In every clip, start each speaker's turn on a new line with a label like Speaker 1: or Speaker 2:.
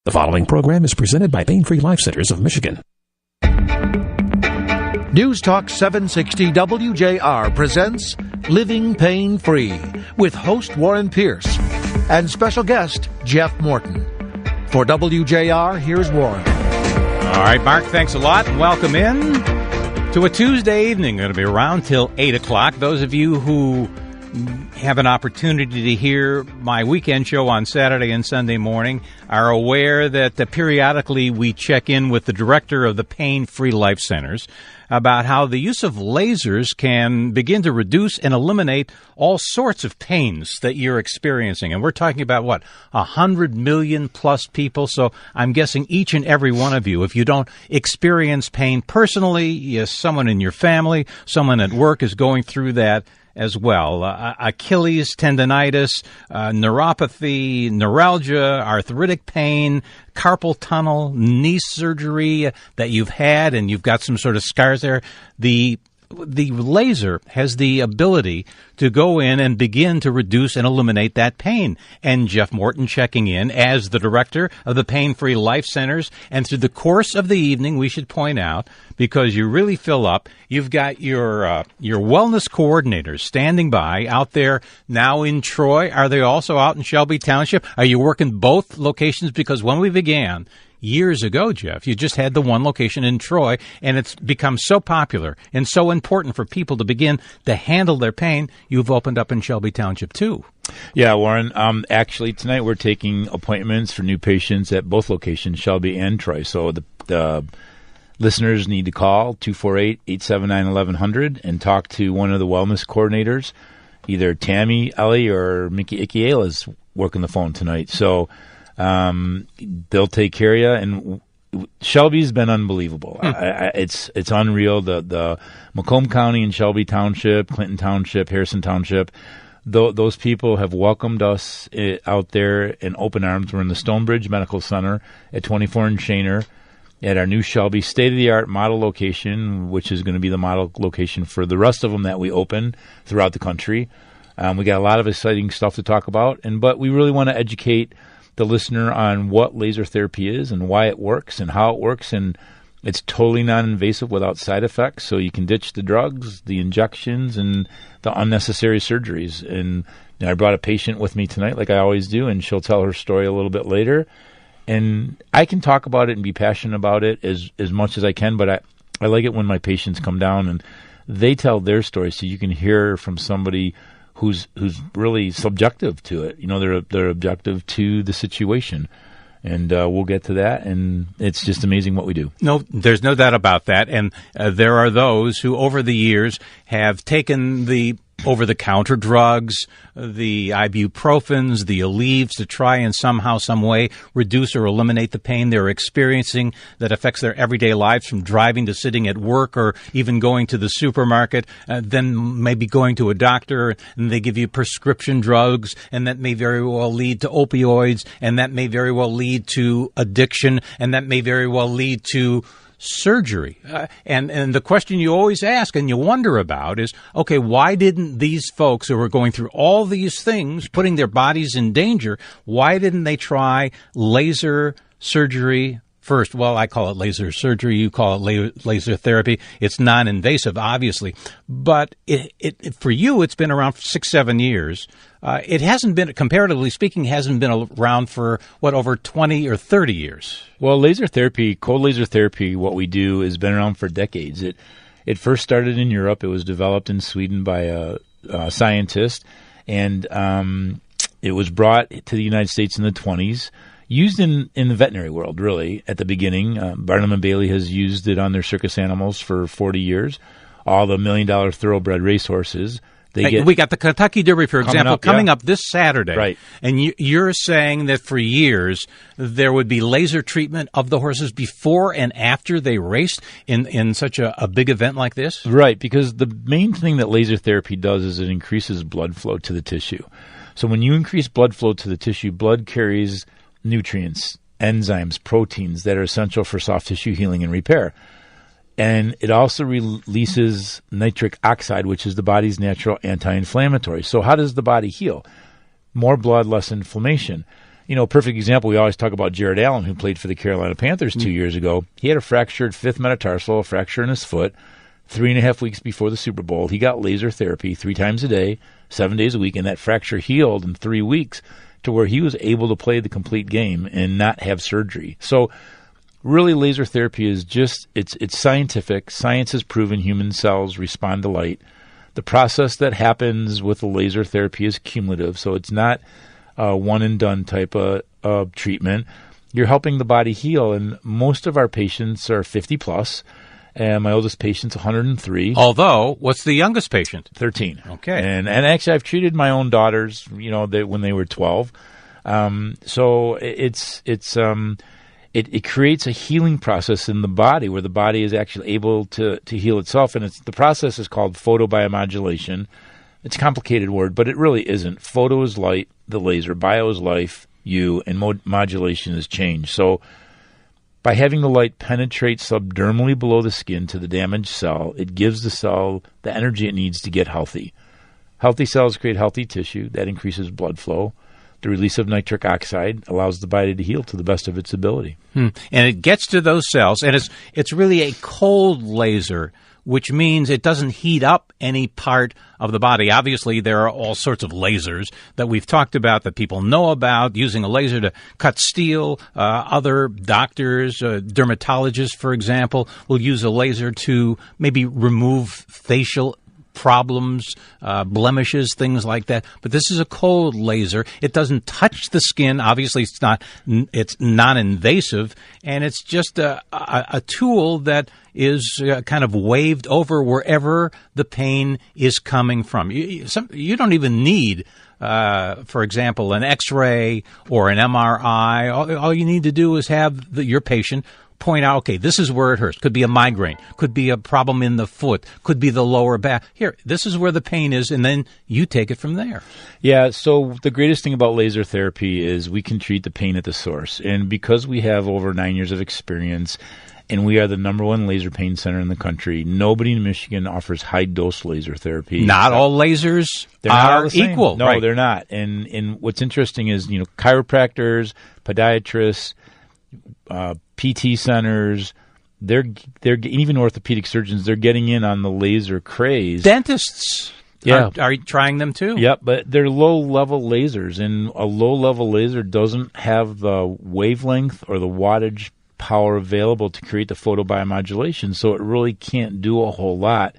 Speaker 1: The following program is presented by Pain Free Life Centers of Michigan.
Speaker 2: News Talk 760 WJR presents Living Pain Free with host Warren Pierce and special guest Jeff Morton. For WJR, here's Warren.
Speaker 3: All right, Mark, thanks a lot, and welcome in to a Tuesday evening. Going to be around till 8 o'clock. Those of you who have an opportunity to hear my weekend show on Saturday and Sunday morning are aware that periodically we check in with the director of the Pain Free Life Centers about how the use of lasers can begin to reduce and eliminate all sorts of pains that you're experiencing. And we're talking about, 100 million plus people. So I'm guessing each and every one of you, if you don't experience pain personally, someone in your family, someone at work is going through that as well. Achilles tendonitis, neuropathy, neuralgia, arthritic pain, carpal tunnel, knee surgery that you've had and you've got some sort of scars there. The laser has the ability to go in and begin to reduce and eliminate that pain. And Jeff Morton checking in as the director of the Pain Free Life Centers. And through the course of the evening, we should point out, because you really fill up, you've got your wellness coordinators standing by out there now in Troy. Are they also out in Shelby Township? Are you working both locations? Because when we began years ago, Jeff, you just had the one location in Troy, and it's become so popular and so important for people to begin to handle their pain. You've opened up in Shelby Township, too.
Speaker 4: Yeah, Warren. Actually, tonight we're taking appointments for new patients at both locations, Shelby and Troy. So the listeners need to call 248-879-1100 and talk to one of the wellness coordinators. Either Tammy, Ellie, or Mickey Ikiela is working the phone tonight. So they'll take care of you. And Shelby's been unbelievable. It's unreal. The Macomb County and Shelby Township, Clinton Township, Harrison Township, those people have welcomed us out there in open arms. We're in the Stonebridge Medical Center at 24 and Shaner at our new Shelby state-of-the-art model location, which is going to be the model location for the rest of them that we open throughout the country. We got a lot of exciting stuff to talk about, but we really want to educate the listener on what laser therapy is and why it works and how it works. And it's totally non-invasive without side effects, so you can ditch the drugs, the injections, and the unnecessary surgeries. And I brought a patient with me tonight, like I always do, and she'll tell her story a little bit later. And I can talk about it and be passionate about it as much as I can, but I like it when my patients come down and they tell their story, so you can hear from somebody who's really subjective to it. They're objective to the situation. And we'll get to that, and it's just amazing what we do.
Speaker 3: No, there's no doubt about that. And there are those who over the years have taken the over-the-counter drugs, the ibuprofens, the Aleve to try and somehow, some way reduce or eliminate the pain they're experiencing that affects their everyday lives, from driving to sitting at work or even going to the supermarket, then maybe going to a doctor and they give you prescription drugs, and that may very well lead to opioids, and that may very well lead to addiction, and that may very well lead to surgery. And the question you always ask and you wonder about is, okay, why didn't these folks who were going through all these things, putting their bodies in danger, why didn't they try laser surgery first? Well, I call it laser surgery. You call it laser therapy. It's non-invasive, obviously. But it for you, it's been around for 6-7 years. It hasn't been, comparatively speaking, hasn't been around for, over 20 or 30 years?
Speaker 4: Well, laser therapy, cold laser therapy, what we do, has been around for decades. It first started in Europe. It was developed in Sweden by a scientist, and it was brought to the United States in the 20s. Used in the veterinary world, really, at the beginning. Barnum & Bailey has used it on their circus animals for 40 years. All the $1 million thoroughbred racehorses.
Speaker 3: We got the Kentucky Derby, for example, coming up this Saturday.
Speaker 4: Right.
Speaker 3: And you're saying that for years there would be laser treatment of the horses before and after they raced in such a big event like this?
Speaker 4: Right, because the main thing that laser therapy does is it increases blood flow to the tissue. So when you increase blood flow to the tissue, blood carries nutrients, enzymes, proteins that are essential for soft tissue healing and repair. And it also releases nitric oxide, which is the body's natural anti-inflammatory. So how does the body heal? More blood, less inflammation. Perfect example, we always talk about Jared Allen, who played for the Carolina Panthers 2 years ago. He had a fractured fifth metatarsal, a fracture in his foot, 3.5 weeks before the Super Bowl. He got laser therapy 3 times a day, 7 days a week, and that fracture healed in 3 weeks to where he was able to play the complete game and not have surgery. So really, laser therapy is just, it's scientific. Science has proven human cells respond to light. The process that happens with the laser therapy is cumulative, so it's not a one-and-done type of treatment. You're helping the body heal, and most of our patients are 50+, and my oldest patient's 103.
Speaker 3: Although, what's the youngest patient?
Speaker 4: 13.
Speaker 3: Okay.
Speaker 4: And actually, I've treated my own daughters, when they were 12. So it creates a healing process in the body where the body is actually able to heal itself. And the process is called photobiomodulation. It's a complicated word, but it really isn't. Photo is light, the laser. Bio is life, you, and modulation is change. So by having the light penetrate subdermally below the skin to the damaged cell, it gives the cell the energy it needs to get healthy. Healthy cells create healthy tissue. That increases blood flow. The release of nitric oxide allows the body to heal to the best of its ability.
Speaker 3: And it gets to those cells, and it's really a cold laser, which means it doesn't heat up any part of the body. Obviously, there are all sorts of lasers that we've talked about, that people know about, using a laser to cut steel. Other doctors, dermatologists, for example, will use a laser to maybe remove facial problems, blemishes, things like that. But this is a cold laser. It doesn't touch the skin. Obviously, it's non-invasive, and it's just a tool that is kind of waved over wherever the pain is coming from. You don't even need, for example, an X-ray or an MRI. All you need to do is have your patient point out, okay, this is where it hurts. Could be a migraine. Could be a problem in the foot. Could be the lower back. Here, this is where the pain is, and then you take it from there.
Speaker 4: Yeah, so the greatest thing about laser therapy is we can treat the pain at the source. And because we have over 9 years of experience, and we are the #1 laser pain center in the country, nobody in Michigan offers high-dose laser therapy.
Speaker 3: Not all lasers are equal.
Speaker 4: No,
Speaker 3: right?
Speaker 4: They're not. And what's interesting is, chiropractors, podiatrists, PT centers, they're even orthopedic surgeons, they're getting in on the laser craze.
Speaker 3: Dentists are trying them too.
Speaker 4: Yep, but they're low-level lasers, and a low-level laser doesn't have the wavelength or the wattage power available to create the photobiomodulation, so it really can't do a whole lot.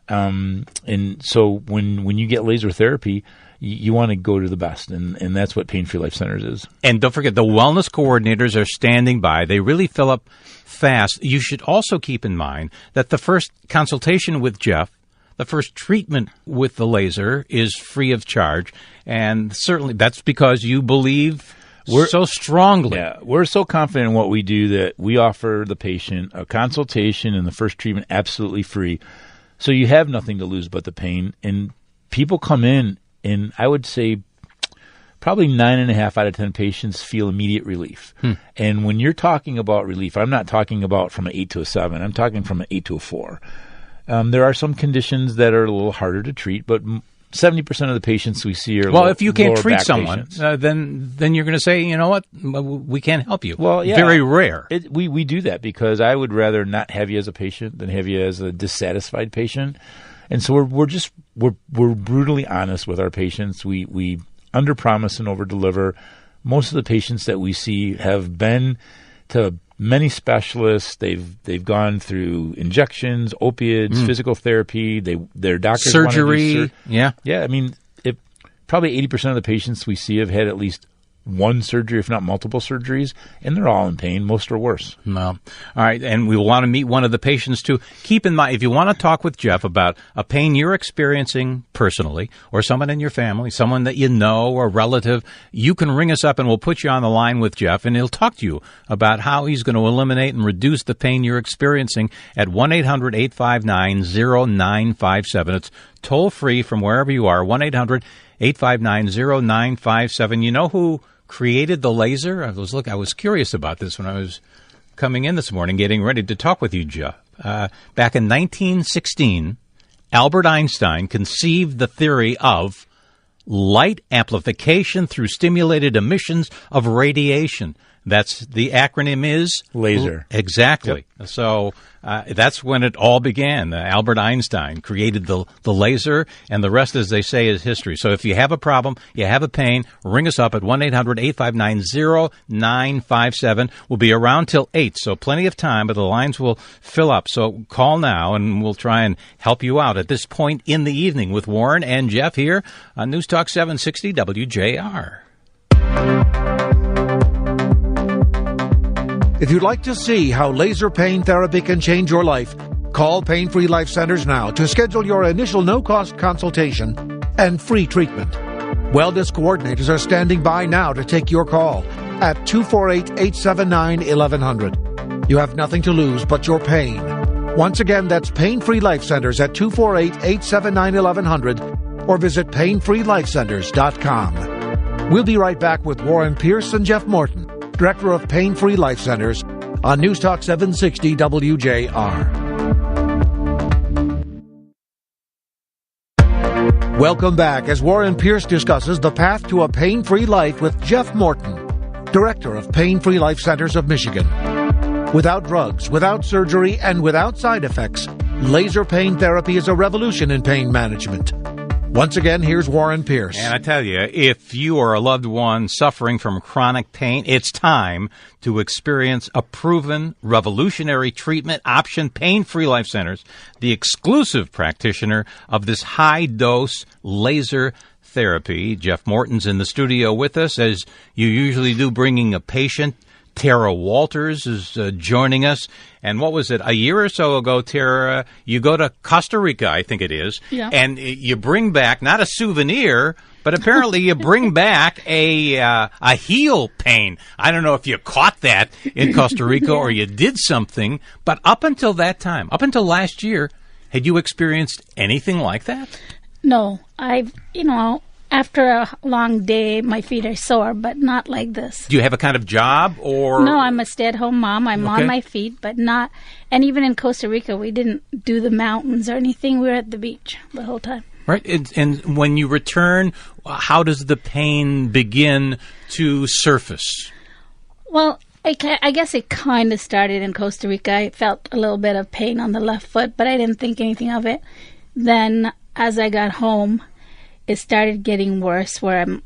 Speaker 4: And so when you get laser therapy, you want to go to the best, and that's what Pain Free Life Centers is.
Speaker 3: And don't forget, the wellness coordinators are standing by. They really fill up fast. You should also keep in mind that the first consultation with Jeff, the first treatment with the laser, is free of charge. And certainly that's because you believe so strongly.
Speaker 4: Yeah, we're so confident in what we do that we offer the patient a consultation and the first treatment absolutely free. So you have nothing to lose but the pain. And people come in, and I would say probably 9.5 out of 10 patients feel immediate relief. And when you're talking about relief, I'm not talking about from an 8 to a 7. I'm talking from an 8 to a 4. There are some conditions that are a little harder to treat, but 70% of the patients we see are
Speaker 3: if you can't treat someone,
Speaker 4: patients.
Speaker 3: then you're going to say, you know what, we can't help you.
Speaker 4: Well, yeah,
Speaker 3: very rare.
Speaker 4: We do that because I would rather not have you as a patient than have you as a dissatisfied patient. And so we're brutally honest with our patients. We underpromise and overdeliver. Most of the patients that we see have been to many specialists. They've gone through injections, opiates, physical therapy. Their doctors
Speaker 3: surgery.
Speaker 4: Yeah. I mean, probably 80% of the patients we see have had at least one surgery, if not multiple surgeries, and they're all in pain. Most are worse.
Speaker 3: Well, all right, and we want to meet one of the patients, too. Keep in mind, if you want to talk with Jeff about a pain you're experiencing personally, or someone in your family, someone that you know, or relative, you can ring us up and we'll put you on the line with Jeff, and he'll talk to you about how he's going to eliminate and reduce the pain you're experiencing at 1-800-859-0957. It's toll-free from wherever you are, 1-800-859-0957. You know who created the laser? I was curious about this when I was coming in this morning, getting ready to talk with you, Jeff. Back in 1916, Albert Einstein conceived the theory of light amplification through stimulated emissions of radiation. That's the acronym is
Speaker 4: Laser.
Speaker 3: Exactly. Yep. So that's when it all began. Albert Einstein created the laser, and the rest, as they say, is history. So if you have a problem, you have a pain, ring us up at 1-800-859-0957. We'll be around till 8, so plenty of time, but the lines will fill up. So call now, and we'll try and help you out at this point in the evening with Warren and Jeff here on News Talk 760 WJR.
Speaker 2: If you'd like to see how laser pain therapy can change your life, call Pain Free Life Centers now to schedule your initial no-cost consultation and free treatment. Wellness coordinators are standing by now to take your call at 248-879-1100. You have nothing to lose but your pain. Once again, that's Pain Free Life Centers at 248-879-1100 or visit painfreelifecenters.com. We'll be right back with Warren Pierce and Jeff Morton, Director of Pain Free Life Centers, on News Talk 760 WJR. Welcome back as Warren Pierce discusses the path to a pain-free life with Jeff Morton, Director of Pain Free Life Centers of Michigan. Without drugs, without surgery, and without side effects, laser pain therapy is a revolution in pain management. Once again, here's Warren Pierce.
Speaker 3: And I tell you, if you or a loved one suffering from chronic pain, it's time to experience a proven, revolutionary treatment option. Pain Free Life Centers, the exclusive practitioner of this high-dose laser therapy. Jeff Morton's in the studio with us, as you usually do, bringing a patient. Tara Walters is joining us. And what was it, a year or so ago, Tara, you go to Costa Rica, I think it is, and you bring back not a souvenir, but apparently you bring back a heel pain. I don't know if you caught that in Costa Rica or you did something, but up until that time, up until last year, had you experienced anything like that?
Speaker 5: No, after a long day, my feet are sore, but not like this.
Speaker 3: Do you have a kind of job or?
Speaker 5: No, I'm a stay-at-home mom. I'm on my feet, but not. And even in Costa Rica, we didn't do the mountains or anything. We were at the beach the whole time.
Speaker 3: Right. And when you return, how does the pain begin to surface?
Speaker 5: Well, I guess it kind of started in Costa Rica. I felt a little bit of pain on the left foot, but I didn't think anything of it. Then as I got home, it started getting worse, where I'm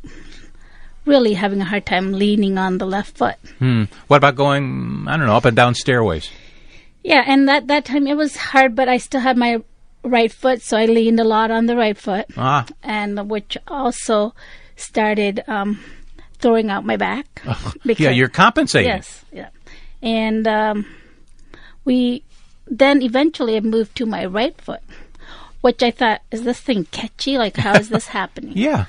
Speaker 5: really having a hard time leaning on the left foot.
Speaker 3: What about going, I don't know, up and down stairways?
Speaker 5: Yeah, and that time it was hard, but I still had my right foot, so I leaned a lot on the right foot, and which also started throwing out my back.
Speaker 3: Yeah, you're compensating.
Speaker 5: Yes, yeah. And then eventually I moved to my right foot, which I thought, is this thing catchy? Like, how is this happening?
Speaker 3: Yeah.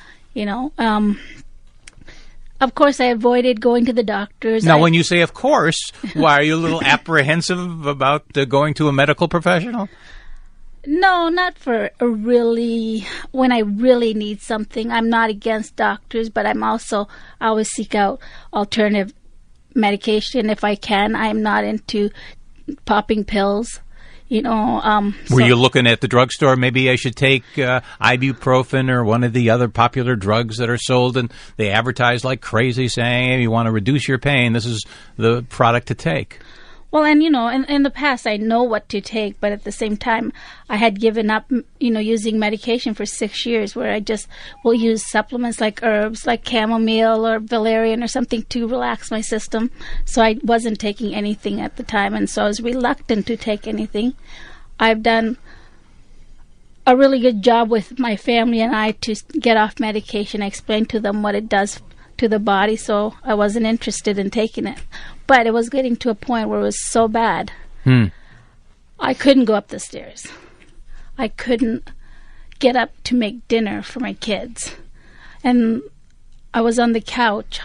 Speaker 5: Of course, I avoided going to the doctors.
Speaker 3: Now, when you say of course, why are you a little apprehensive about going to a medical professional?
Speaker 5: No, not for when I really need something. I'm not against doctors, but I always seek out alternative medication if I can. I'm not into popping pills. Were you looking at the drugstore? Maybe I should take ibuprofen or one of the other popular drugs that are sold, and they advertise like crazy, saying, hey, you want to reduce your pain, this is the product to take. Well, and, in the past, I know what to take, but at the same time, I had given up, using medication for 6 years, where I just will use supplements like herbs, like chamomile or valerian or something to relax my system. So I wasn't taking anything at the time, and so I was reluctant to take anything. I've done a really good job with my family and I to get off medication. I explained to them what it does to the body, so I wasn't interested in taking it. But it was getting to a point where it was so bad, I couldn't go up the stairs. I couldn't get up to make dinner for my kids. And I was on the couch.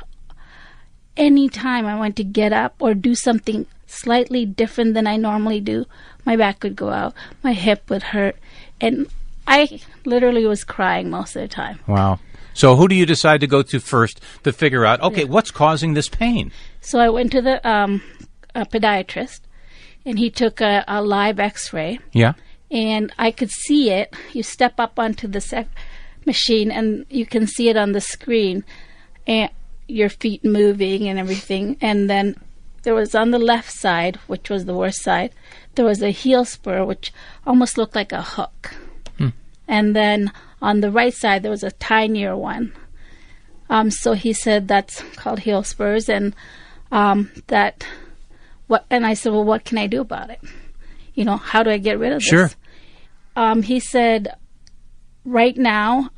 Speaker 5: Anytime I went to get up or do something slightly different than I normally do, my back would go out, my hip would hurt, and I literally was crying most of the time.
Speaker 3: Wow. So who do you decide to go to first to figure out, what's causing this pain?
Speaker 5: So I went to the podiatrist, and he took a live x-ray.
Speaker 3: Yeah.
Speaker 5: And I could see it. You step up onto the machine, and you can see it on the screen, and your feet moving and everything. And then there was on the left side, which was the worst side, there was a heel spur, which almost looked like a hook. And then on the right side, there was a tinier one. So he said that's called heel spurs, and And I said, well, what can I do about it? How do I get rid of this?
Speaker 3: Sure.
Speaker 5: He said, right now,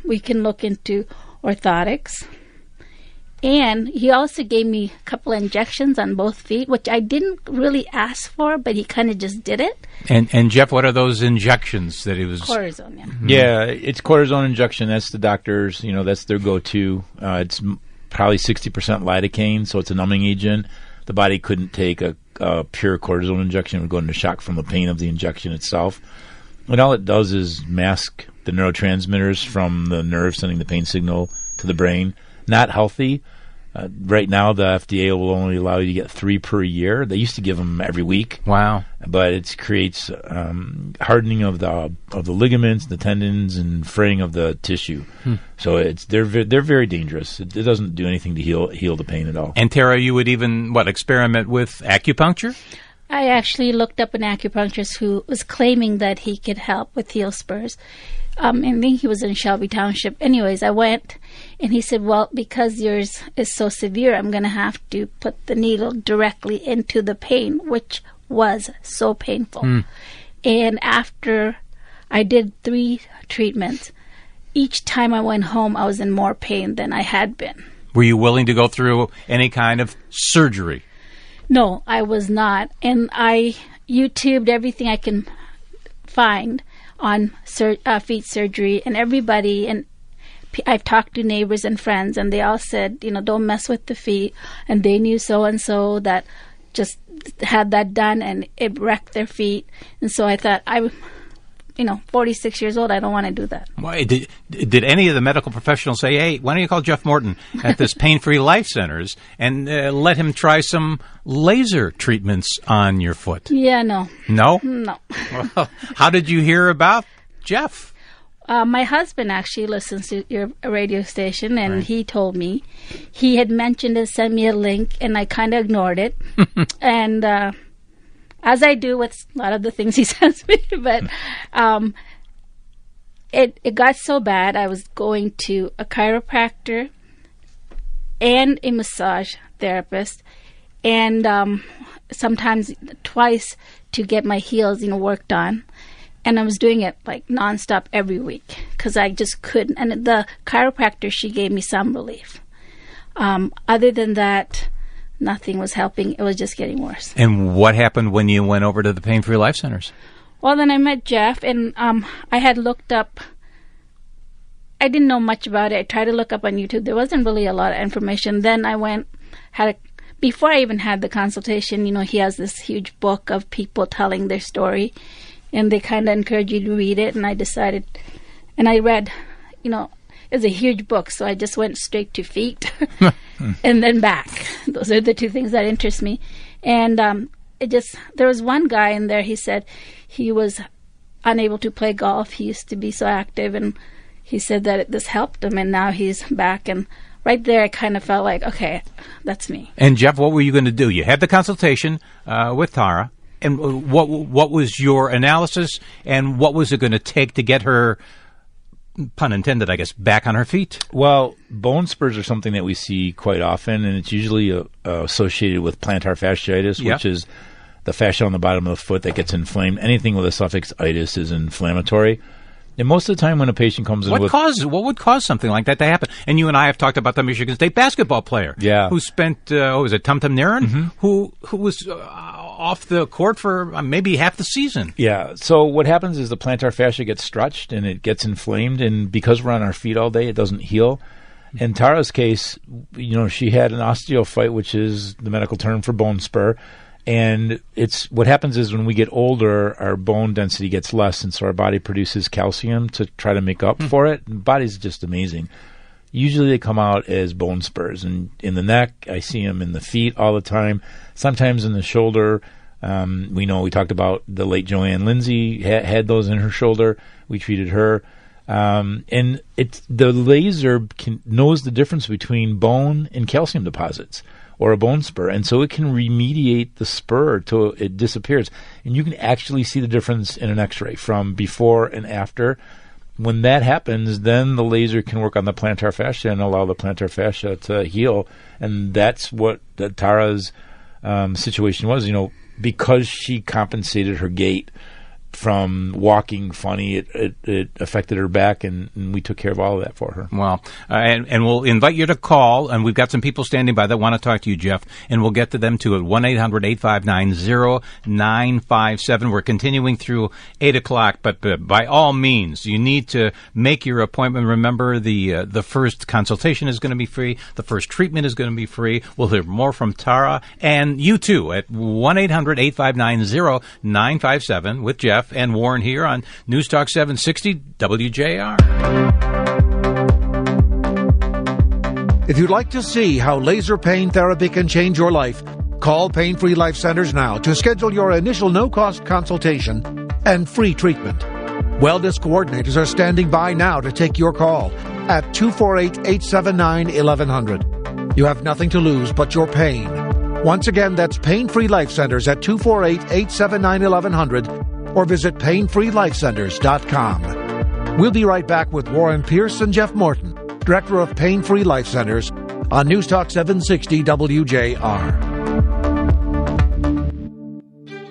Speaker 5: we can look into orthotics. And he also gave me a couple of injections on both feet, which I didn't really ask for, but he kind of just did it.
Speaker 3: And Jeff, what are those injections that he was...
Speaker 5: Cortisone, yeah.
Speaker 4: Yeah, it's cortisone injection. That's the doctors, that's their go-to. It's probably 60% lidocaine, so it's a numbing agent. The body couldn't take a pure cortisone injection. It would go into shock from the pain of the injection itself. And all it does is mask the neurotransmitters from the nerve sending the pain signal to the brain. Not healthy. Right now, the FDA will only allow you to get 3 per year. They used to give them every week.
Speaker 3: Wow!
Speaker 4: But it creates hardening of the ligaments, the tendons, and fraying of the tissue. So they're very dangerous. It doesn't do anything to heal the pain at all.
Speaker 3: And Tara, you would even experiment with acupuncture?
Speaker 5: I actually looked up an acupuncturist who was claiming that he could help with heel spurs. I think he was in Shelby Township. Anyways, I went, and he said, well, because yours is so severe, I'm going to have to put the needle directly into the pain, which was so painful. And after I did 3 treatments, each time I went home, I was in more pain than I had been.
Speaker 3: Were you willing to go through any kind of surgery?
Speaker 5: No, I was not. And I YouTubed everything I can find on feet surgery, and everybody, and I've talked to neighbors and friends, and they all said, don't mess with the feet, and they knew so-and-so that just had that done, and it wrecked their feet. And so I thought, 46 years old, I don't want to do that.
Speaker 3: Why, did any of the medical professionals say, hey, why don't you call Jeff Morton at this Pain-Free Life Centers and let him try some laser treatments on your foot?
Speaker 5: Yeah, no.
Speaker 3: No?
Speaker 5: No.
Speaker 3: Well, how did you hear about Jeff?
Speaker 5: My husband actually listens to your radio station, and he told me. He had mentioned it, sent me a link, and I kind of ignored it. And as I do with a lot of the things he sends me, but it got so bad, I was going to a chiropractor and a massage therapist, and sometimes twice to get my heels, worked on. And I was doing it like nonstop every week because I just couldn't. And the chiropractor, she gave me some relief. Other than that, nothing was helping. It was just getting worse.
Speaker 3: And what happened when you went over to the Pain-Free Life Centers?
Speaker 5: Well, then I met Jeff, and I had looked up. I didn't know much about it. I tried to look up on YouTube. There wasn't really a lot of information. Then I went, before I even had the consultation, he has this huge book of people telling their story, and they kind of encourage you to read it. And I decided, and I read, it's a huge book, so I just went straight to feet and then back. Those are the 2 things that interest me. And there was one guy in there, he said he was unable to play golf. He used to be so active, and he said that this helped him, and now he's back. And right there, I kind of felt like, okay, that's me.
Speaker 3: And Jeff, what were you going to do? You had the consultation with Tara, and what was your analysis, and what was it going to take to get her, pun intended, I guess, back on her feet?
Speaker 4: Well, bone spurs are something that we see quite often, and it's usually associated with plantar fasciitis, which is the fascia on the bottom of the foot that gets inflamed. Anything with a suffix itis is inflammatory. And most of the time when a patient comes in
Speaker 3: what would cause something like that to happen? And you and I have talked about the Michigan State basketball player who spent, was it Tum Tum Niren, who was off the court for maybe half the season.
Speaker 4: Yeah, so what happens is the plantar fascia gets stretched and it gets inflamed, and because we're on our feet all day, it doesn't heal. In Tara's case, she had an osteophyte, which is the medical term for bone spur. And what happens is when we get older, our bone density gets less, and so our body produces calcium to try to make up for it. The body's just amazing. Usually they come out as bone spurs, and in the neck, I see them in the feet all the time. Sometimes in the shoulder. We talked about the late Joanne Lindsay had those in her shoulder. We treated her. And the laser knows the difference between bone and calcium deposits, or a bone spur, and so it can remediate the spur till it disappears. And you can actually see the difference in an X-ray from before and after. When that happens, then the laser can work on the plantar fascia and allow the plantar fascia to heal. And that's what Tara's situation was. Because she compensated her gait from walking funny, it affected her back, and we took care of all of that for her.
Speaker 3: Well, and we'll invite you to call, and we've got some people standing by that want to talk to you, Jeff, and we'll get to them too at 1-800-859-0957. We're continuing through 8 o'clock, but by all means, you need to make your appointment. Remember, the first consultation is going to be free. The first treatment is going to be free. We'll hear more from Tara, and you too, at 1-800-859-0957 with Jeff and Warren here on News Talk 760 WJR.
Speaker 2: If you'd like to see how laser pain therapy can change your life, call Pain Free Life Centers now to schedule your initial no-cost consultation and free treatment. Wellness coordinators are standing by now to take your call at 248-879-1100. You have nothing to lose but your pain. Once again, that's Pain Free Life Centers at 248-879-1100. or visit painfreelifecenters.com. We'll be right back with Warren Pierce and Jeff Morton, Director of Pain Free Life Centers, on News Talk 760 WJR.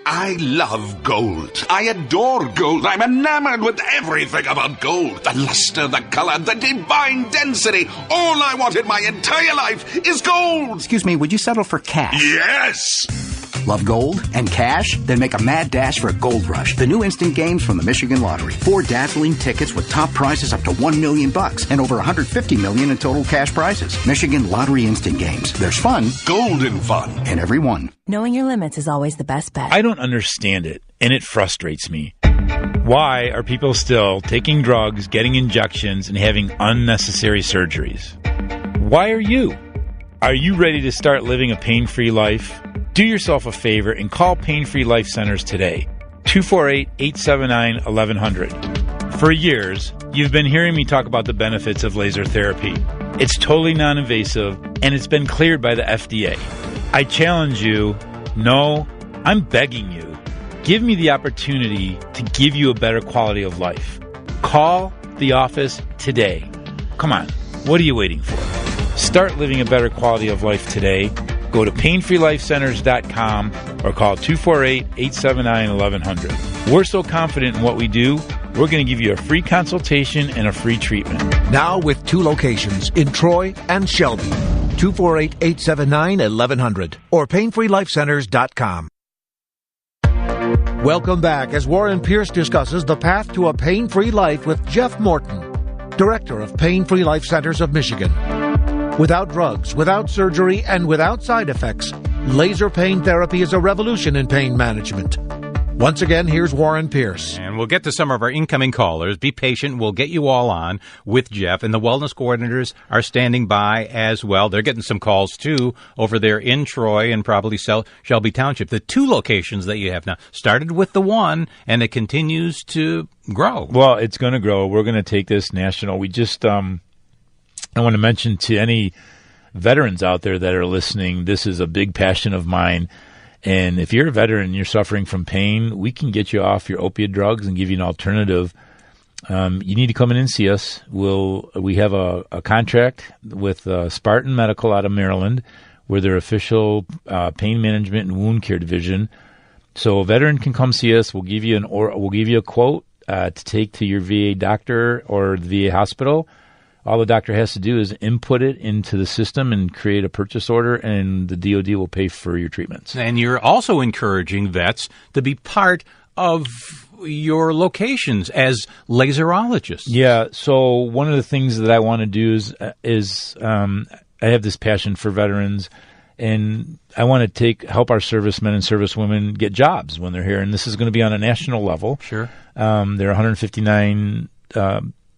Speaker 6: I love gold. I adore gold. I'm enamored with everything about gold. The luster, the color, the divine density. All I want in my entire life is gold.
Speaker 7: Excuse me, would you settle for cash?
Speaker 6: Yes!
Speaker 7: Love gold and cash? Then make a mad dash for Gold Rush, the new instant games from the Michigan Lottery. 4 dazzling tickets with top prizes up to $1 million and over $150 million in total cash prizes. Michigan Lottery Instant Games. There's fun.
Speaker 6: Golden fun.
Speaker 7: In every one.
Speaker 8: Knowing your limits is always the best bet.
Speaker 4: I don't understand it, and it frustrates me. Why are people still taking drugs, getting injections, and having unnecessary surgeries? Why are you? Are you ready to start living a pain-free life? Do yourself a favor and call Pain Free Life Centers today. 248-879-1100. For years, you've been hearing me talk about the benefits of laser therapy. It's totally non-invasive, and it's been cleared by the FDA. I challenge you, no, I'm begging you, give me the opportunity to give you a better quality of life. Call the office today. Come on, what are you waiting for? Start living a better quality of life today. Go to painfreelifecenters.com or call 248-879-1100. We're so confident in what we do, we're going to give you a free consultation and a free treatment.
Speaker 2: Now with 2 locations in Troy and Shelby. 248-879-1100 or painfreelifecenters.com. Welcome back as Warren Pierce discusses the path to a pain-free life with Jeff Morton, Director of Pain Free Life Centers of Michigan. Without drugs, without surgery, and without side effects, laser pain therapy is a revolution in pain management. Once again, here's Warren Pierce.
Speaker 3: And we'll get to some of our incoming callers. Be patient. We'll get you all on with Jeff. And the wellness coordinators are standing by as well. They're getting some calls, too, over there in Troy and probably Shelby Township. The 2 locations that you have now started with the 1, and it continues to grow.
Speaker 4: Well, it's going to grow. We're going to take this national. We just... I want to mention to any veterans out there that are listening, this is a big passion of mine. And if you're a veteran and you're suffering from pain, we can get you off your opiate drugs and give you an alternative. You need to come in and see us. We have a contract with Spartan Medical out of Maryland. We're their official pain management and wound care division. So a veteran can come see us. We'll give you a quote to take to your VA doctor or the VA hospital. All the doctor has to do is input it into the system and create a purchase order, and the DOD will pay for your treatments.
Speaker 3: And you're also encouraging vets to be part of your locations as laserologists.
Speaker 4: Yeah, so one of the things that I want to do is I have this passion for veterans, and I want to help our servicemen and servicewomen get jobs when they're here, and this is going to be on a national level.
Speaker 3: Sure.
Speaker 4: There are 159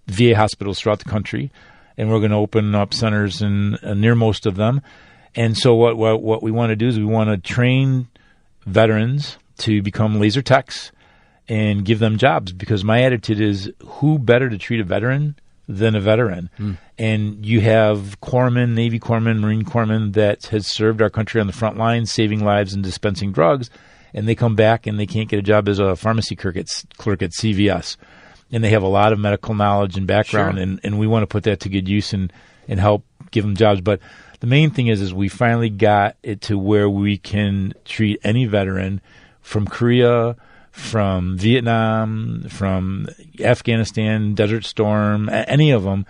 Speaker 4: VA hospitals throughout the country, and we're going to open up centers in near most of them. And so what we want to do is we want to train veterans to become laser techs, and give them jobs, because my attitude is, who better to treat a veteran than a veteran? And you have corpsmen, Navy corpsmen, Marine corpsmen that has served our country on the front lines, saving lives and dispensing drugs, and they come back and they can't get a job as a pharmacy clerk at CVS. And they have a lot of medical knowledge and background, and we want to put that to good use and help give them jobs. But the main thing is we finally got it to where we can treat any veteran from Korea, from Vietnam, from Afghanistan, Desert Storm, any of them,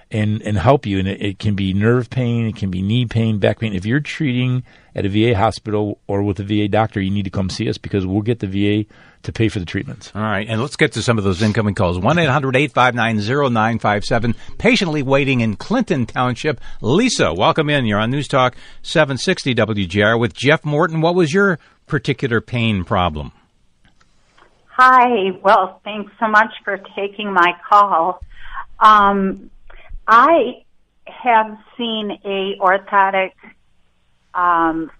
Speaker 4: and help you. And it can be nerve pain, it can be knee pain, back pain. If you're treating at a VA hospital or with a VA doctor, you need to come see us, because we'll get the VA to pay for the treatments.
Speaker 3: All right, and let's get to some of those incoming calls. 1-800-859-0957. Patiently waiting in Clinton Township. Lisa, welcome in. You're on News Talk 760 WJR with Jeff Morton. What was your particular pain problem?
Speaker 9: Hi. Well, thanks so much for taking my call. I have seen a orthotic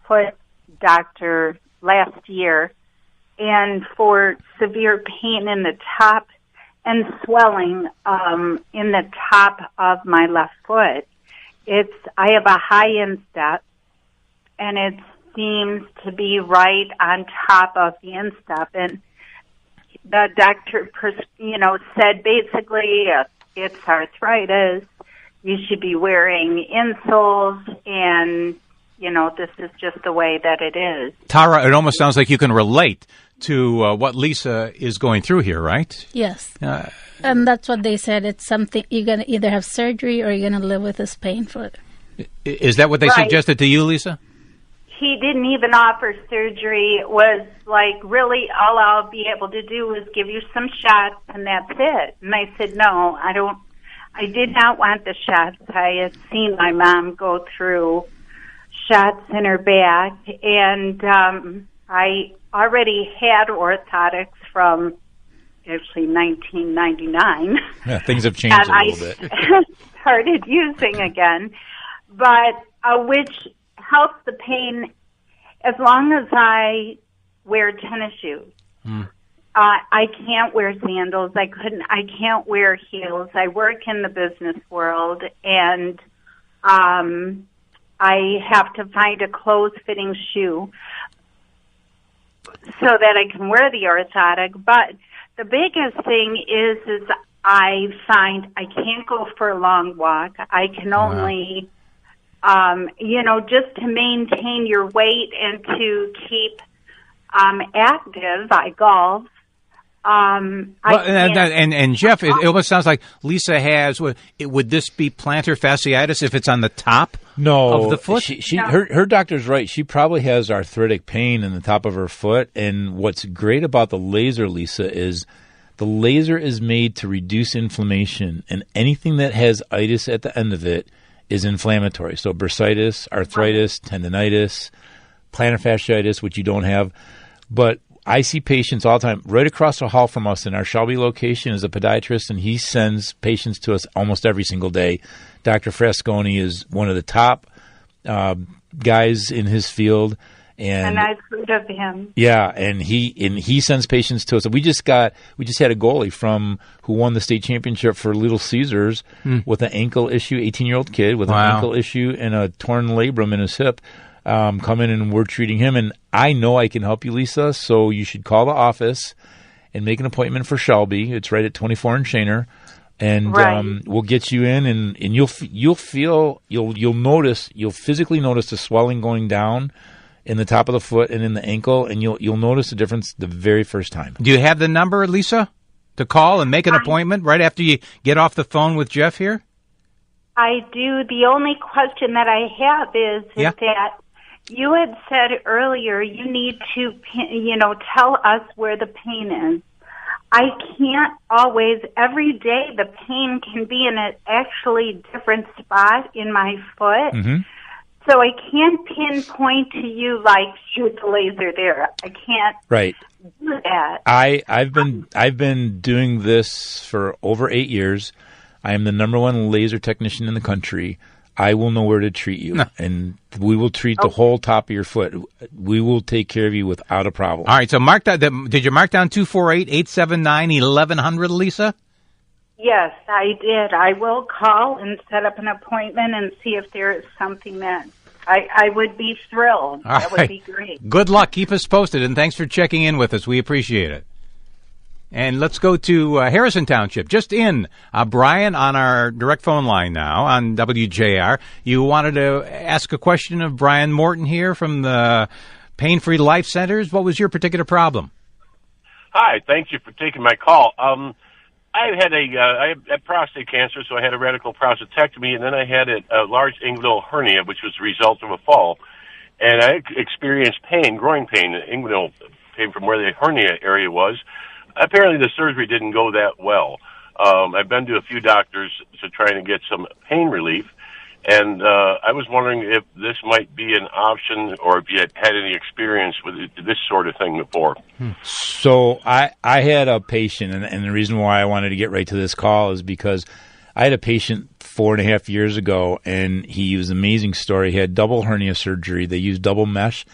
Speaker 9: foot doctor last year, and for severe pain in the top and swelling in the top of my left foot. I have a high instep, and it seems to be right on top of the instep, and the doctor, said basically it's arthritis. You should be wearing insoles, and, this is just the way that it is.
Speaker 3: Tara, it almost sounds like you can relate to what Lisa is going through here, right?
Speaker 5: Yes. And that's what they said. It's something you're going to either have surgery or you're going to live with this pain for it.
Speaker 3: Is that what they suggested to you, Lisa?
Speaker 9: He didn't even offer surgery. It was like, really, all I'll be able to do is give you some shots, and that's it. And I said, no, I did not want the shots. I had seen my mom go through shots in her back, and I already had orthotics from actually 1999.
Speaker 4: Yeah, things have changed a little bit.
Speaker 9: I started using again, but which helps the pain as long as I wear tennis shoes. I can't wear sandals. I can't wear heels. I work in the business world, and I have to find a close-fitting shoe so that I can wear the orthotic. But the biggest thing is I find I can't go for a long walk. I can only, just to maintain your weight and to keep active, I golf.
Speaker 3: And Jeff, it almost sounds like Lisa has. Would this be plantar fasciitis if it's on the top of the foot?
Speaker 4: Her doctor's right. She probably has arthritic pain in the top of her foot. And what's great about the laser, Lisa, is the laser is made to reduce inflammation, and anything that has itis at the end of it is inflammatory. So bursitis, arthritis, tendinitis, plantar fasciitis, which you don't have. But I see patients all the time. Right across the hall from us in our Shelby location is a podiatrist, and he sends patients to us almost every single day. Dr. Frasconi is one of the top guys in his field.
Speaker 9: And I've heard of him.
Speaker 4: Yeah, and he sends patients to us. We just had a goalie who won the state championship for Little Caesars with an ankle issue, 18-year-old kid with an ankle issue and a torn labrum in his hip. Come in and we're treating him, and I know I can help you, Lisa, so you should call the office and make an appointment for Shelby. It's right at 24 in Shaner, and we'll get you in, and you'll physically notice the swelling going down in the top of the foot and in the ankle, and you'll notice the difference the very first time.
Speaker 3: Do you have the number, Lisa, to call and make an appointment right after you get off the phone with Jeff here?
Speaker 9: I do. The only question that I have is that you had said earlier you need to, tell us where the pain is. I can't always, every day the pain can be in an actually different spot in my foot. Mm-hmm. So I can't pinpoint to you, like, shoot the laser there. I can't do that.
Speaker 4: I've been doing this for over 8 years. I am the #1 laser technician in the country. I will know where to treat you, and we will treat the whole top of your foot. We will take care of you without a problem.
Speaker 3: All right, so mark that. Did you mark down 248-879-1100, Lisa?
Speaker 9: Yes, I did. I will call and set up an appointment and see if there is something that I would be thrilled.
Speaker 3: All
Speaker 9: that
Speaker 3: right.
Speaker 9: would be great.
Speaker 3: Good luck. Keep us posted, and thanks for checking in with us. We appreciate it. And let's go to Harrison Township. Just in, Brian on our direct phone line now on WJR. You wanted to ask a question of Brian Morton here from the Pain Free Life Centers. What was your particular problem?
Speaker 10: Hi, thank you for taking my call. I had prostate cancer, so I had a radical prostatectomy, and then I had a large inguinal hernia, which was the result of a fall. And I experienced pain, growing pain, inguinal pain from where the hernia area was. Apparently the surgery didn't go that well. I've been to a few doctors to try to get some pain relief, and I was wondering if this might be an option or if you had any experience with this sort of thing before.
Speaker 4: So I had a patient, and the reason why I wanted to get right to this call is because I had a patient 4.5 years ago, and he was an amazing story. He had double hernia surgery. They used double mesh,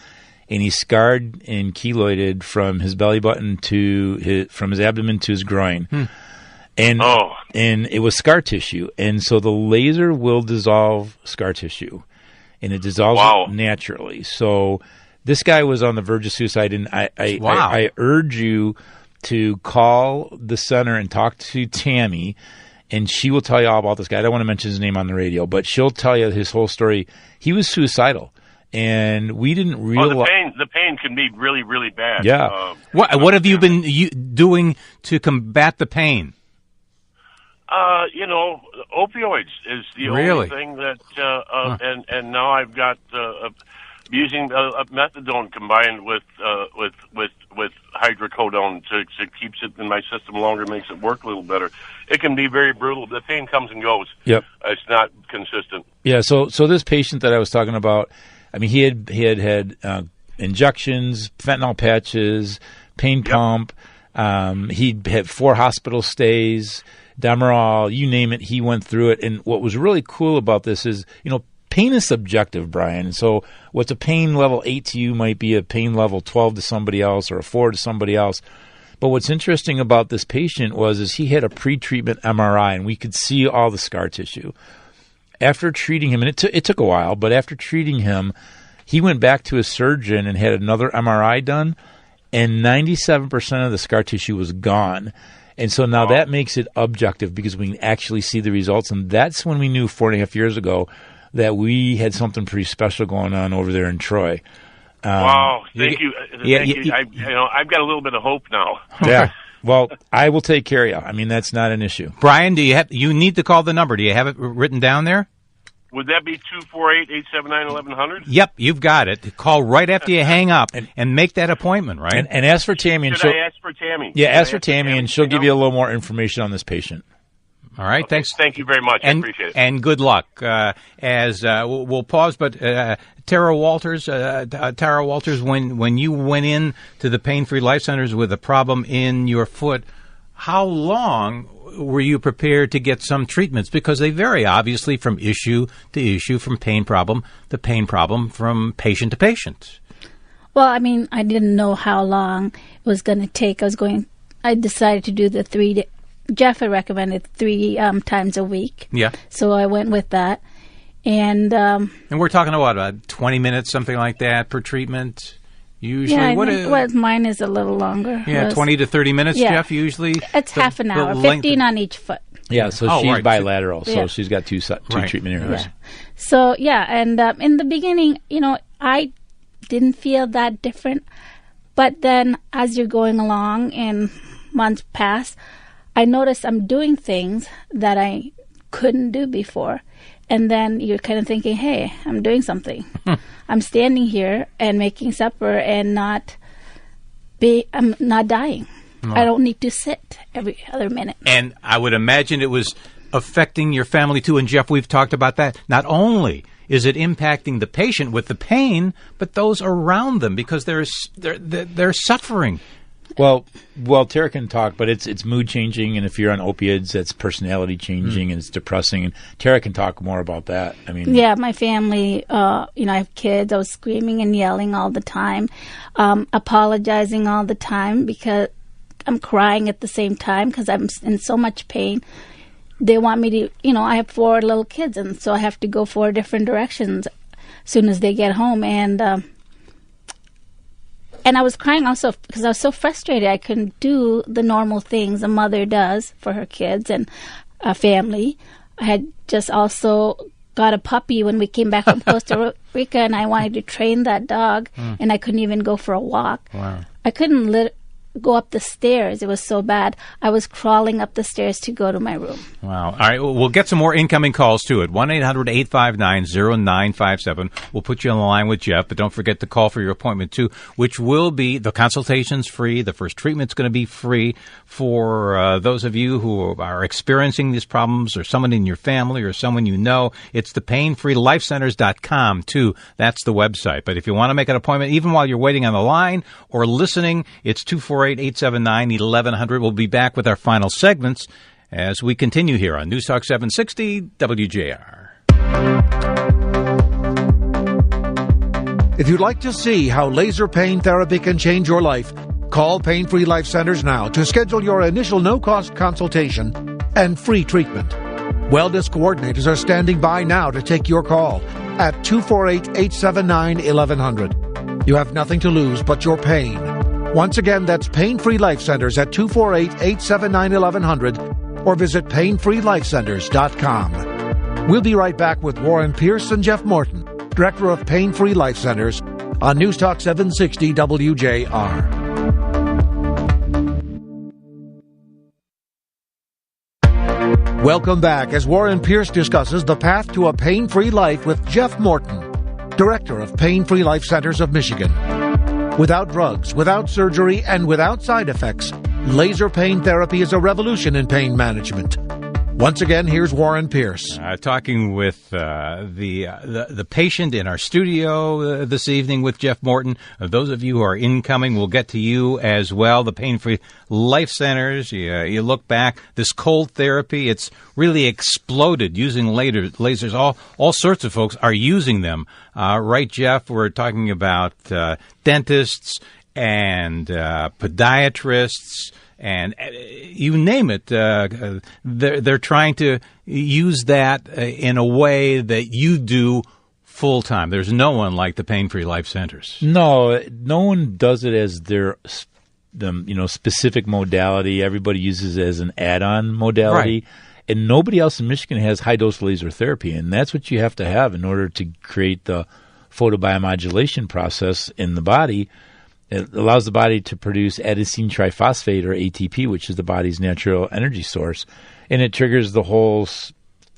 Speaker 4: and he scarred and keloided from his belly button from his abdomen to his groin. And it was scar tissue. And so the laser will dissolve scar tissue, and it dissolves it naturally. So this guy was on the verge of suicide, and I urge you to call the center and talk to Tammy, and she will tell you all about this guy. I don't want to mention his name on the radio, but she'll tell you his whole story. He was suicidal. And we didn't realize
Speaker 10: the pain can be really, really bad.
Speaker 4: Yeah.
Speaker 3: What have you been doing to combat the pain?
Speaker 10: Opioids is the only thing that, and now I've got using methadone combined with hydrocodone to keeps it in my system longer, makes it work a little better. It can be very brutal. The pain comes and goes.
Speaker 4: Yep.
Speaker 10: It's not consistent.
Speaker 4: Yeah. So this patient that I was talking about, I mean, he had injections, fentanyl patches, pain pump. He had 4 hospital stays, Demerol, you name it. He went through it. And what was really cool about this is, pain is subjective, Brian. So what's a pain level 8 to you might be a pain level 12 to somebody else or a 4 to somebody else. But what's interesting about this patient is he had a pre-treatment MRI, and we could see all the scar tissue. After treating him, and it took a while, but after treating him, he went back to his surgeon and had another MRI done, and 97% of the scar tissue was gone. And so now that makes it objective because we can actually see the results, and that's when we knew 4.5 years ago that we had something pretty special going on over there in Troy.
Speaker 10: Wow! Thank you. I've got a little bit of hope now.
Speaker 4: Yeah. Well, I will take care of you. I mean, that's not an issue.
Speaker 3: Brian, you need to call the number. Do you have it written down there?
Speaker 10: Would that be 248-879-1100?
Speaker 3: Yep, you've got it. Call right after you hang up and make that appointment, right?
Speaker 4: And ask for Tammy.
Speaker 10: Should I ask for Tammy?
Speaker 4: Yeah, ask for Tammy, and she'll give you a little more information on this patient.
Speaker 3: All right,
Speaker 10: okay,
Speaker 3: thanks.
Speaker 10: Thank you very much. I appreciate it.
Speaker 3: And good luck. We'll pause, but Tara Walters, when you went in to the Pain Free Life Centers with a problem in your foot, how long were you prepared to get some treatments? Because they vary, obviously, from issue to issue, from pain problem to pain problem, from patient to patient.
Speaker 5: Well, I mean, I didn't know how long it was going to take. I decided to do the 3 days. Jeff had recommended 3 times a week.
Speaker 3: Yeah.
Speaker 5: So I went with that. And
Speaker 3: we're talking about 20 minutes, something like that, per treatment, usually?
Speaker 5: Yeah, mine is a little longer.
Speaker 3: Yeah, 20 to 30 minutes, yeah. Jeff, usually?
Speaker 5: It's half an hour, 15 on each foot.
Speaker 4: Yeah, so she's bilateral, so she's got two treatment areas.
Speaker 5: Yeah. So, and in the beginning, I didn't feel that different. But then as you're going along and months pass, I noticed I'm doing things that I couldn't do before. And then you're kind of thinking, hey, I'm doing something. I'm standing here and making supper and I'm not dying. No. I don't need to sit every other minute.
Speaker 3: And I would imagine it was affecting your family too. And Jeff, we've talked about that. Not only is it impacting the patient with the pain, but those around them because they're suffering.
Speaker 4: Well, Tara can talk, but it's mood changing, and if you're on opiates, that's personality changing, and it's depressing. And Tara can talk more about that. I mean,
Speaker 5: yeah, my family, I have kids. I was screaming and yelling all the time, apologizing all the time because I'm crying at the same time because I'm in so much pain. They want me to, I have 4 little kids, and so I have to go 4 different directions as soon as they get home. And I was crying also because I was so frustrated. I couldn't do the normal things a mother does for her kids and a family. I had just also got a puppy when we came back from Costa Rica, and I wanted to train that dog, and I couldn't even go for a walk.
Speaker 3: Wow.
Speaker 5: I couldn't go up the stairs. It was so bad. I was crawling up the stairs to go to my room.
Speaker 3: Wow. All right, we'll get some more incoming calls to it. 1-800-859-0957. We'll put you on the line with Jeff, but don't forget to call for your appointment, too, which will be, the consultation's free. The first treatment's going to be free for those of you who are experiencing these problems, or someone in your family or someone you know. It's the painfreelifecenters.com, too. That's the website. But if you want to make an appointment, even while you're waiting on the line or listening, it's 248-879-1100. We'll be back with our final segments as we continue here on News Talk 760 WJR.
Speaker 2: If you'd like to see how laser pain therapy can change your life, call Pain Free Life Centers now to schedule your initial no-cost consultation and free treatment. Wellness coordinators are standing by now to take your call at 248-879-1100. You have nothing to lose but your pain. Once again, that's Pain Free Life Centers at 248-879-1100 or visit painfreelifecenters.com. We'll be right back with Warren Pierce and Jeff Morton, Director of Pain Free Life Centers, on News Talk 760 WJR. Welcome back as Warren Pierce discusses the path to a pain-free life with Jeff Morton, Director of Pain Free Life Centers of Michigan. Without drugs, without surgery, and without side effects, laser pain therapy is a revolution in pain management. Once again, here's Warren Pierce.
Speaker 3: Talking with the patient in our studio this evening with Jeff Morton. Those of you who are incoming, we'll get to you as well. The Pain-Free Life Centers, you look back, this cold therapy, it's really exploded using lasers. All sorts of folks are using them. Right, Jeff? We're talking about dentists and podiatrists, and you name it, they're trying to use that in a way that you do full time. There's no one like the Pain Free Life Centers.
Speaker 4: No one does it as their specific modality. Everybody uses it as an add-on modality. Right. And nobody else in Michigan has high-dose laser therapy, and that's what you have to have in order to create the photobiomodulation process in the body. It allows the body to produce adenosine triphosphate, or ATP, which is the body's natural energy source, and it triggers the whole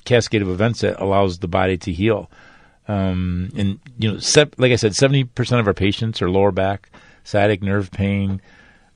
Speaker 4: cascade of events that allows the body to heal. Like I said, 70% of our patients are lower back, sciatic nerve pain.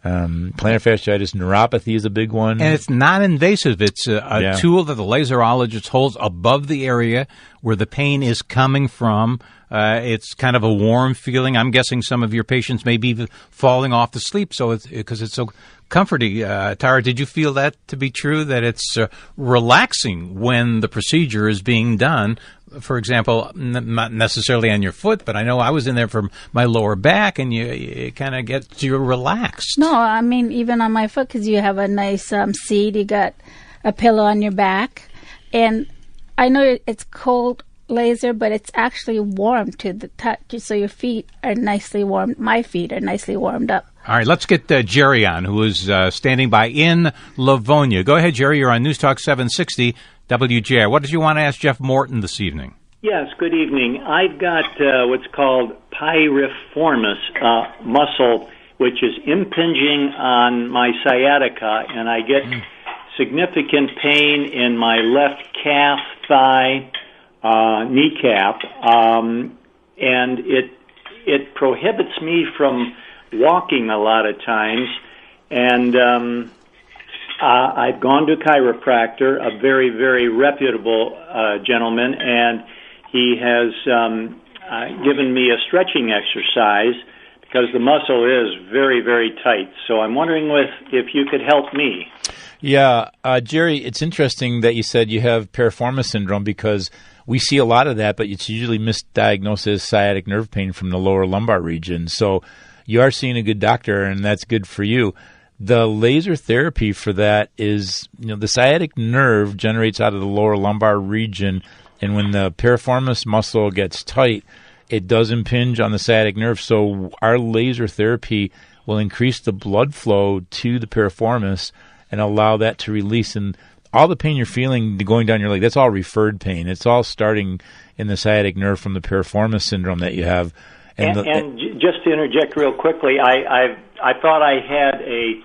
Speaker 4: Plantar fasciitis neuropathy is a big one.
Speaker 3: And it's non-invasive. It's a tool that the laserologist holds above the area where the pain is coming from. It's kind of a warm feeling. I'm guessing some of your patients may be falling off to sleep because it's so comforting. Tara, did you feel that to be true, that it's relaxing when the procedure is being done? For example, not necessarily on your foot, but I know I was in there for my lower back, and you kind of get relaxed.
Speaker 5: No, I mean, even on my foot, because you have a nice seat, you got a pillow on your back. And I know it's cold laser, but it's actually warm to the touch, so your feet are nicely warmed. My feet are nicely warmed up.
Speaker 3: All right, let's get Jerry on, who is standing by in Livonia. Go ahead, Jerry. You're on News Talk 760 WJR. What did you want to ask Jeff Morton this evening?
Speaker 11: Yes, good evening. I've got what's called piriformis muscle, which is impinging on my sciatica, and I get significant pain in my left calf, thigh, kneecap, and it prohibits me from walking a lot of times, and I've gone to a chiropractor, a very, very reputable gentleman, and he has given me a stretching exercise to because the muscle is very, very tight. So I'm wondering if you could help me.
Speaker 4: Yeah, Jerry, it's interesting that you said you have piriformis syndrome because we see a lot of that, but it's usually misdiagnosed as sciatic nerve pain from the lower lumbar region. So you are seeing a good doctor, and that's good for you. The laser therapy for that is, the sciatic nerve generates out of the lower lumbar region, and when the piriformis muscle gets tight, it does impinge on the sciatic nerve. So our laser therapy will increase the blood flow to the piriformis and allow that to release. And all the pain you're feeling going down your leg, that's all referred pain. It's all starting in the sciatic nerve from the piriformis syndrome that you have.
Speaker 11: And just to interject real quickly, I thought I had a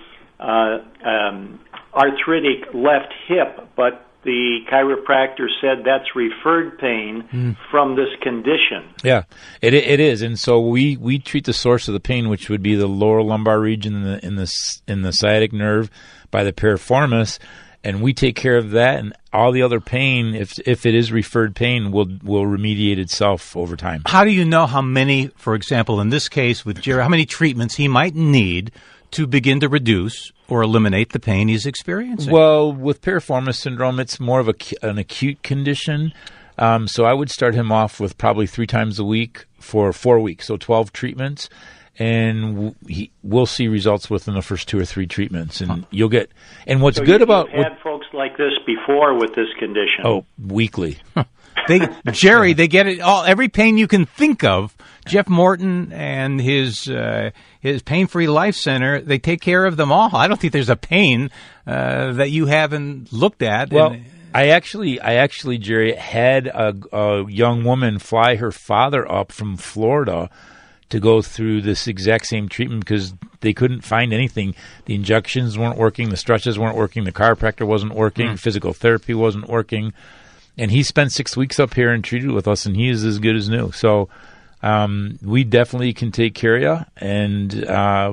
Speaker 11: arthritic left hip, but the chiropractor said that's referred pain from this condition.
Speaker 4: Yeah, it is, and so we treat the source of the pain, which would be the lower lumbar region in the sciatic nerve by the piriformis, and we take care of that, and all the other pain, if it is referred pain, will remediate itself over time.
Speaker 3: How do you know how many, for example, in this case with Jerry, how many treatments he might need to begin to reduce or eliminate the pain he's experiencing?
Speaker 4: Well, with piriformis syndrome, it's more of an acute condition. So I would start him off with probably 3 times a week for 4 weeks, so 12 treatments. And we'll see results within the first 2 or 3 treatments, and you'll get. And what's good about
Speaker 11: you've had folks like this before with this condition?
Speaker 4: Oh, weekly.
Speaker 3: Jerry, they get it all. Every pain you can think of. Jeff Morton and his Pain-Free Life Center, they take care of them all. I don't think there's a pain that you haven't looked at.
Speaker 4: Well, I actually, Jerry, had a young woman fly her father up from Florida to go through this exact same treatment because they couldn't find anything. The injections weren't working, the stretches weren't working, the chiropractor wasn't working, physical therapy wasn't working. And he spent 6 weeks up here and treated with us, and he is as good as new. So we definitely can take care of you. And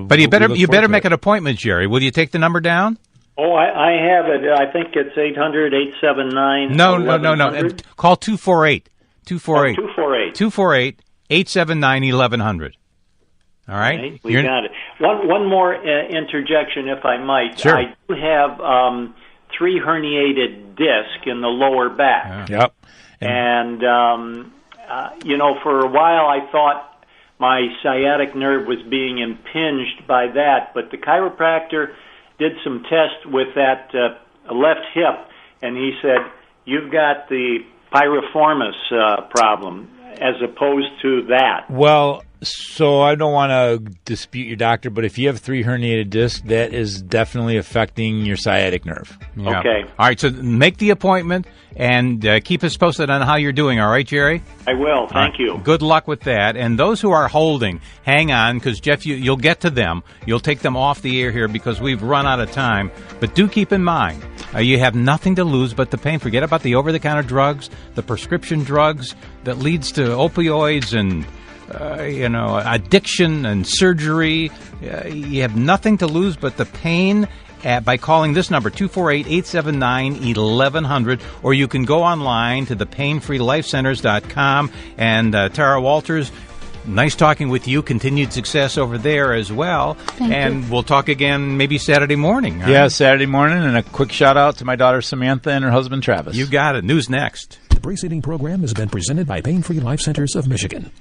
Speaker 3: but you better make an appointment, Jerry. Will you take the number down?
Speaker 11: Oh, I have it. I think it's 800-879.
Speaker 3: No. Call 248. 248. 879-1100. All right?
Speaker 11: Okay, we got it. One more interjection, if I might.
Speaker 3: Sure.
Speaker 11: I do have 3 herniated discs in the lower back.
Speaker 4: Yep.
Speaker 11: And, for a while I thought my sciatic nerve was being impinged by that, but the chiropractor did some tests with that left hip, and he said, you've got the piriformis problem, as opposed to that.
Speaker 4: Well, so I don't want to dispute your doctor, but if you have 3 herniated discs, that is definitely affecting your sciatic nerve.
Speaker 3: Yeah.
Speaker 11: Okay.
Speaker 3: All right, so make the appointment and keep us posted on how you're doing, all right, Jerry?
Speaker 11: I will. Thank you.
Speaker 3: Good luck with that. And those who are holding, hang on, because, Jeff, you'll get to them. You'll take them off the air here because we've run out of time. But do keep in mind, you have nothing to lose but the pain. Forget about the over-the-counter drugs, the prescription drugs that leads to opioids and addiction and surgery. You have nothing to lose but the pain by calling this number, 248-879-1100, or you can go online to the painfreelifecenters.com. And Tara Walters, nice talking with you. Continued success over there as well.
Speaker 5: Thank you.
Speaker 3: We'll talk again maybe Saturday morning.
Speaker 4: Yeah, right? Saturday morning, and a quick shout-out to my daughter Samantha and her husband Travis.
Speaker 3: You got it. News next.
Speaker 1: The preceding program has been presented by Pain-Free Life Centers of Michigan.